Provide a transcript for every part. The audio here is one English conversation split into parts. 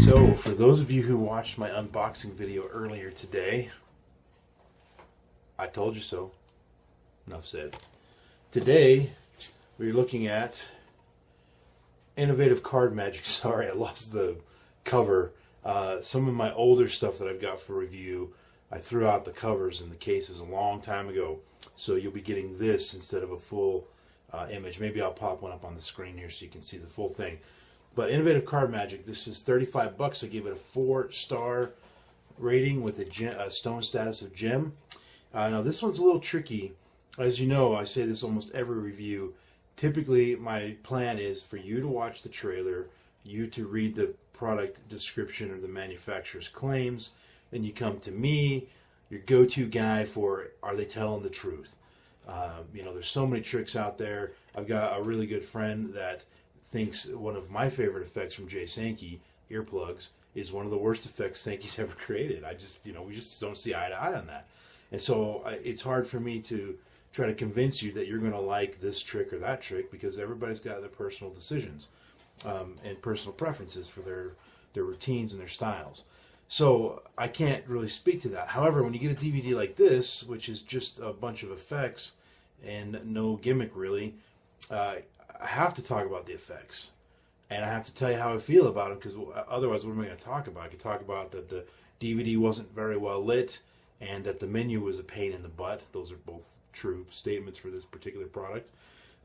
So, for those of you who watched my unboxing video earlier today, I told you so. Enough said. Today, we're looking at Innovative Card Magic. Sorry, I lost the cover. Some of my older stuff that I've got for review, I threw out the covers and the cases a long time ago. So you'll be getting this instead of a full image. Maybe I'll pop one up on the screen here so you can see the full thing. But Innovative Card Magic, this is $35. I gave it a 4-star rating with a stone status of gem. Now this one's a little tricky. As you know, I say this almost every review. Typically, my plan is for you to watch the trailer, you to read the product description or the manufacturer's claims, then you come to me, your go-to guy for are they telling the truth. You know, there's so many tricks out there. I've got a really good friend that thinks one of my favorite effects from Jay Sankey, earplugs, is one of the worst effects Sankey's ever created. We just don't see eye to eye on that. And so it's hard for me to try to convince you that you're going to like this trick or that trick, because everybody's got their personal decisions and personal preferences for their routines and their styles. So I can't really speak to that. However, when you get a DVD like this, which is just a bunch of effects and no gimmick really, I have to talk about the effects. And I have to tell you how I feel about them, because otherwise what am I going to talk about? I could talk about that the DVD wasn't very well lit and that the menu was a pain in the butt. Those are both true statements for this particular product.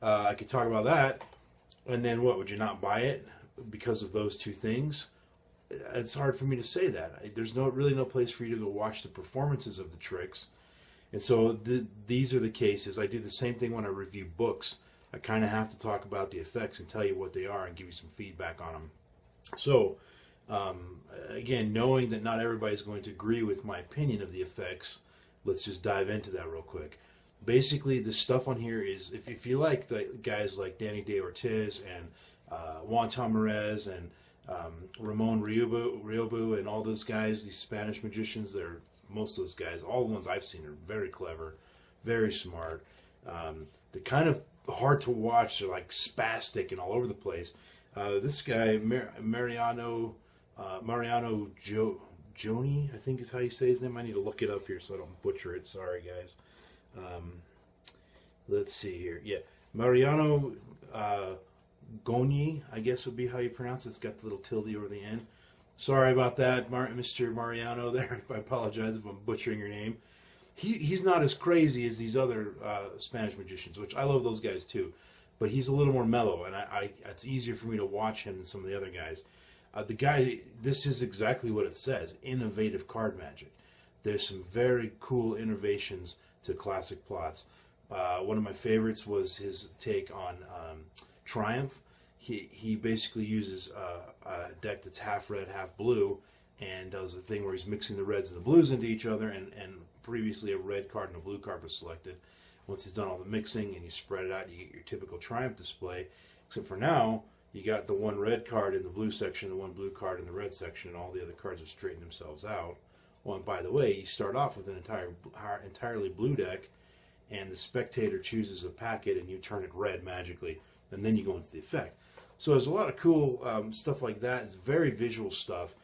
I could talk about that, and then what, would you not buy it because of those two things? It's hard for me to say that. There's really no place for you to go watch the performances of the tricks. And so these are the cases. I do the same thing when I review books. I kind of have to talk about the effects and tell you what they are and give you some feedback on them. So, again, knowing that not everybody's going to agree with my opinion of the effects, let's just dive into that real quick. Basically, the stuff on here is, if you like the guys like Danny De Ortiz and Juan Tamarez and Ramon Riobu and all those guys, these Spanish magicians, most of those guys, all the ones I've seen are very clever, very smart. They're kind of hard to watch. They're like spastic and all over the place. This guy, Mariano Goñi, I think is how you say his name. I need to look it up here so I don't butcher it. Sorry, guys. Let's see here. Yeah, Mariano Goñi, I guess would be how you pronounce it. It's got the little tilde over the end. Sorry about that, Mr. Mariano there. I apologize if I'm butchering your name. He's not as crazy as these other Spanish magicians, which I love those guys too. But he's a little more mellow, and it's easier for me to watch him than some of the other guys. The guy, this is exactly what it says, Innovative Card Magic. There's some very cool innovations to classic plots. One of my favorites was his take on Triumph. He basically uses a deck that's half red, half blue, and does a thing where he's mixing the reds and the blues into each other, and previously a red card and a blue card was selected. Once he's done all the mixing and you spread it out, you get your typical Triumph display, except for now, you got the one red card in the blue section, the one blue card in the red section, and all the other cards have straightened themselves out. Well, and by the way, you start off with an entirely blue deck, and the spectator chooses a packet, and you turn it red magically, and then you go into the effect. So there's a lot of cool stuff like that. It's very visual stuff.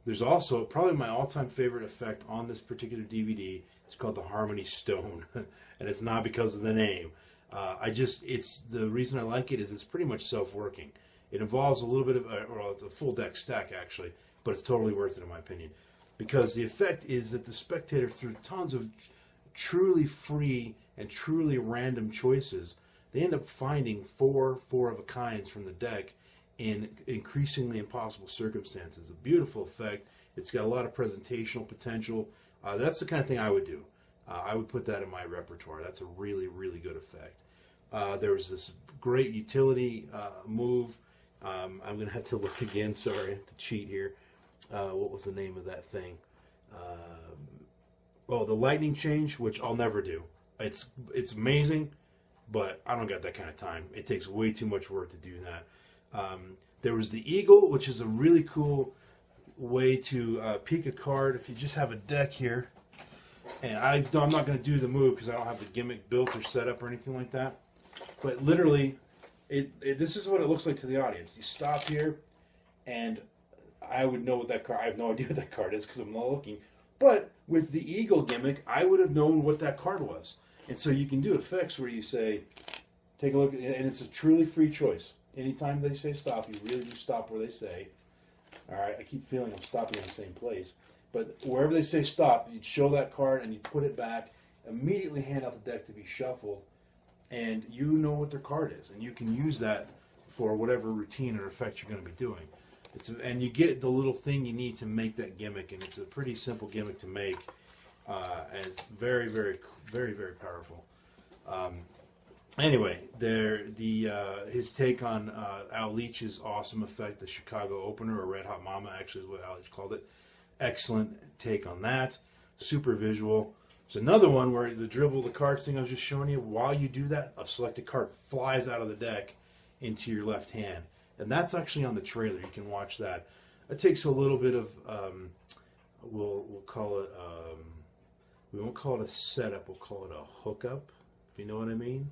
There's also probably my all-time favorite effect on this particular DVD. It's called the Harmony Stone, and it's not because of the name. It's the reason I like it is it's pretty much self-working. It involves a little bit of, well, it's a full deck stack actually, but it's totally worth it in my opinion, because the effect is that the spectator, through tons of truly free and truly random choices, they end up finding four of a kinds from the deck in increasingly impossible circumstances. A beautiful effect. It's got a lot of presentational potential. That's the kind of thing I would do. I would put that in my repertoire. That's a really, really good effect. There was this great utility move. I'm going to have to look again. Sorry, I have to cheat here. What was the name of that thing? The lightning change, which I'll never do. It's amazing, but I don't got that kind of time. It takes way too much work to do that. There was the eagle, which is a really cool way to peek a card. If you just have a deck here, and I'm not going to do the move because I don't have the gimmick built or set up or anything like that. But literally, This is what it looks like to the audience. You stop here, and I would know what that card. I have no idea what that card is because I'm not looking. But with the eagle gimmick, I would have known what that card was. And so you can do effects where you say, take a look, and it's a truly free choice. Anytime they say stop, you really do stop where they say. All right, I keep feeling I'm stopping in the same place. But wherever they say stop, you'd show that card and you put it back, immediately hand out the deck to be shuffled, and you know what their card is. And you can use that for whatever routine or effect you're going to be doing. And you get the little thing you need to make that gimmick, and it's a pretty simple gimmick to make. And it's very, very, very, very powerful. Anyway, his take on Al Leach's awesome effect, the Chicago opener, or Red Hot Mama, actually is what Al Leach called it. Excellent take on that. Super visual. There's another one where the dribble the cards thing I was just showing you. While you do that, a selected card flies out of the deck into your left hand. And that's actually on the trailer. You can watch that. It takes a little bit of, we'll call it, we won't call it a setup. We'll call it a hookup, if you know what I mean.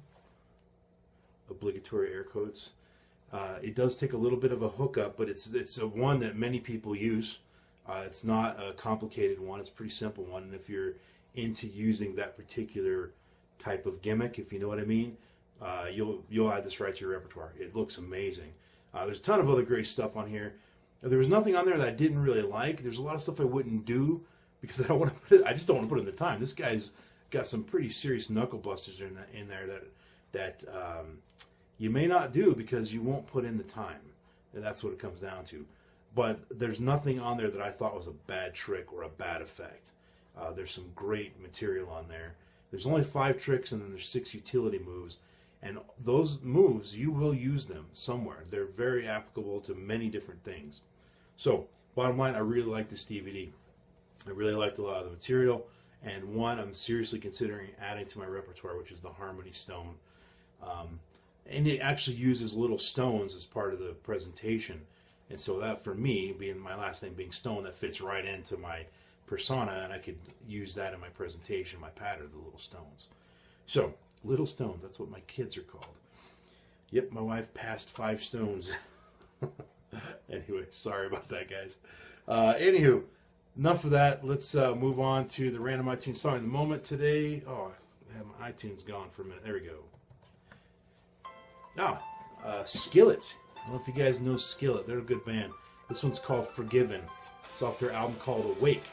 Obligatory air quotes. It does take a little bit of a hookup, but it's a one that many people use. It's not a complicated one. It's a pretty simple one. And if you're into using that particular type of gimmick, if you know what I mean, you'll add this right to your repertoire. It looks amazing. There's a ton of other great stuff on here. There was nothing on there that I didn't really like. There's a lot of stuff I wouldn't do because I don't want to put it. I just don't want to put it in the time. This guy's got some pretty serious knuckle busters in there that you may not do because you won't put in the time. And that's what it comes down to. But there's nothing on there that I thought was a bad trick or a bad effect. There's some great material on there. There's only 5 tricks and then there's 6 utility moves. And those moves, you will use them somewhere. They're very applicable to many different things. So, bottom line, I really like this DVD. I really liked a lot of the material. And one I'm seriously considering adding to my repertoire, which is the Harmony Stone. And it actually uses little stones as part of the presentation. And so that, for me, being my last name being Stone, that fits right into my persona, and I could use that in my presentation, my pattern, the little stones. So, little stones, that's what my kids are called. Yep, my wife passed 5 stones. Anyway, sorry about that, guys. Anywho, enough of that. Let's move on to the random iTunes song of the moment today. Oh, I have my iTunes gone for a minute. There we go. Skillet. I don't know if you guys know Skillet. They're a good band. This one's called Forgiven. It's off their album called Awake.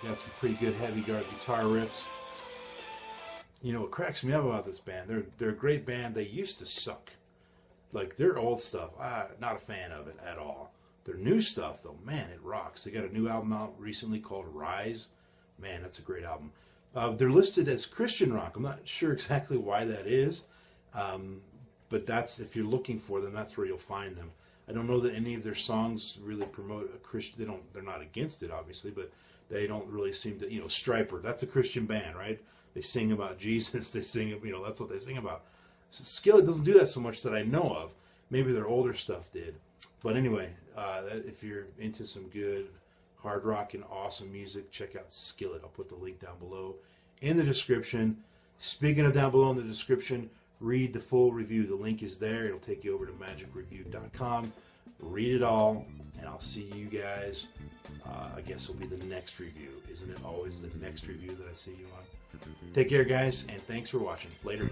Got some pretty good heavy guitar riffs. You know what cracks me up about this band? They're a great band. They used to suck. Like their old stuff, not a fan of it at all. Their new stuff, though, man, it rocks. They got a new album out recently called Rise. Man, that's a great album. They're listed as Christian rock. I'm not sure exactly why that is, but that's, if you're looking for them, that's where you'll find them. I don't know that any of their songs really promote a Christian. They're not against it, obviously, but they don't really seem to. Stryper, that's a Christian band, right? They sing about Jesus. They sing, that's what they sing about. Skillet doesn't do that so much that I know of. Maybe their older stuff did. But anyway, if you're into some good hard rock and awesome music, check out Skillet. I'll put the link down below in the description. Speaking of down below in the description, read the full review. The link is there. It'll take you over to magicreview.com. Read it all, and I'll see you guys. I guess it'll be the next review. Isn't it always the next review that I see you on? Take care, guys, and thanks for watching. Later.